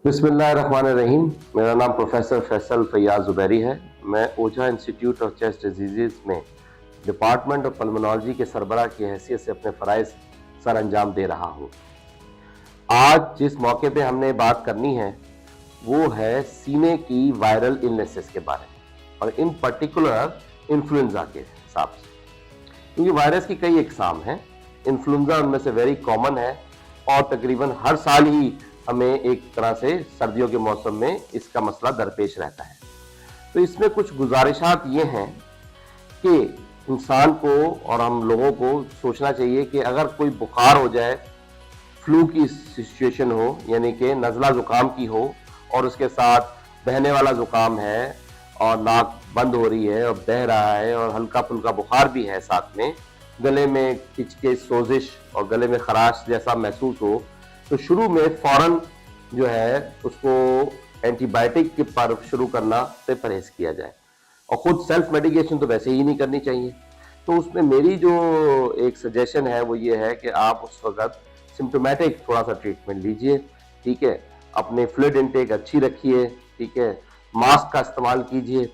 बिस्मिल्लाहिर्रहमानिर्रहीम। मेरा नाम प्रोफेसर फैसल फैयाज ज़ुबैरी है। मैं ओझा इंस्टीट्यूट ऑफ चेस्ट डिजीज़ में डिपार्टमेंट ऑफ पल्मोनोलॉजी के सरबराह की हैसियत से अपने फ़राइज़ सर अंजाम दे रहा हूँ। आज जिस मौके पे हमने बात करनी है वो है सीने की वायरल इलनेसेस के बारे में, और इन पर्टिकुलर इन्फ्लुएंजा के हिसाब से, क्योंकि वायरस की कई इकसाम हैं। इन्फ्लुएंजा उनमें से वेरी कॉमन है और तकरीबन हर साल ही हमें एक तरह से सर्दियों के मौसम में इसका मसला दरपेश रहता है। तो इसमें कुछ गुजारिशात ये हैं कि इंसान को और हम लोगों को सोचना चाहिए कि अगर कोई बुखार हो जाए, फ्लू की सिचुएशन हो, यानी कि नज़ला ज़ुकाम की हो, और उसके साथ बहने वाला ज़ुकाम है और नाक बंद हो रही है और बह रहा है और हल्का फुल्का बुखार भी है, साथ में गले में खिंचके सोजिश और गले में खराश जैसा महसूस हो, तो शुरू में फौरन जो है उसको एंटीबायोटिक के पर शुरू करना से परहेज किया जाए, और खुद सेल्फ मेडिकेशन तो वैसे ही नहीं करनी चाहिए। तो उसमें मेरी जो एक सजेशन है वो ये है कि आप उस वक्त सिम्टोमेटिक थोड़ा सा ट्रीटमेंट लीजिए, ठीक है, अपने फ्लूइड इनटेक अच्छी रखिए, ठीक है, मास्क का इस्तेमाल कीजिए।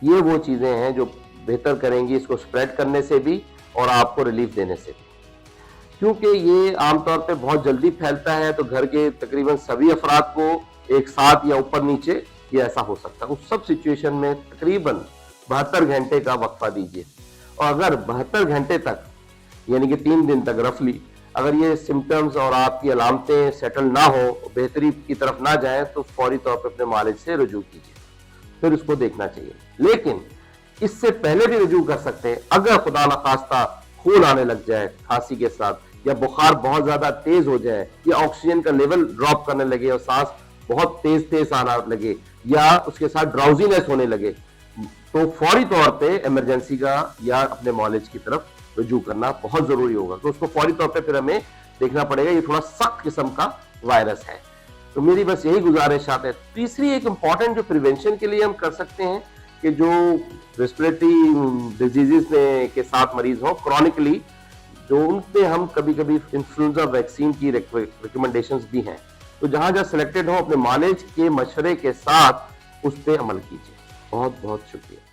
ये वो चीज़ें हैं जो बेहतर करेंगी इसको स्प्रेड करने से भी और आपको रिलीफ देने से भी, क्योंकि ये आमतौर पे बहुत जल्दी फैलता है। तो घर के तकरीबन सभी अफराद को एक साथ या ऊपर नीचे ये ऐसा हो सकता है। उस सब सिचुएशन में तकरीबन 72 घंटे का वक्फा दीजिए, और अगर 72 घंटे तक यानी कि 3 दिन तक रफली अगर ये सिम्टम्स और आपकी अलामतें सेटल ना हो, बेहतरी की तरफ ना जाएं, तो फौरी तौर पर अपने मालिज से रुजू कीजिए, फिर उसको देखना चाहिए। लेकिन इससे पहले भी रुजू कर सकते हैं। अगर खुदा न खास्ता खून आने लग जाए खांसी के साथ, या बुखार बहुत ज्यादा तेज हो जाए, या ऑक्सीजन का लेवल ड्रॉप करने लगे और सांस बहुत तेज तेज आना लगे, या उसके साथ ड्राउजीनेस होने लगे, तो फौरी तौर पे इमरजेंसी का या अपने मॉलेज की तरफ रुजू करना बहुत जरूरी होगा। तो उसको फौरी तौर पे फिर हमें देखना पड़ेगा, ये थोड़ा सख्त किस्म का वायरस है। तो मेरी बस यही गुजारिशात है। तीसरी एक इंपॉर्टेंट जो प्रिवेंशन के लिए हम कर सकते हैं कि जो रेस्पिरेटरी डिजीजेस के साथ मरीज हो क्रॉनिकली, जो उनपे हम कभी कभी इन्फ्लुएंजा वैक्सीन की रिकमेंडेशंस भी हैं, तो जहां जहां सिलेक्टेड हो अपने मालिज के मशवरे के साथ उस पर अमल कीजिए। बहुत बहुत शुक्रिया।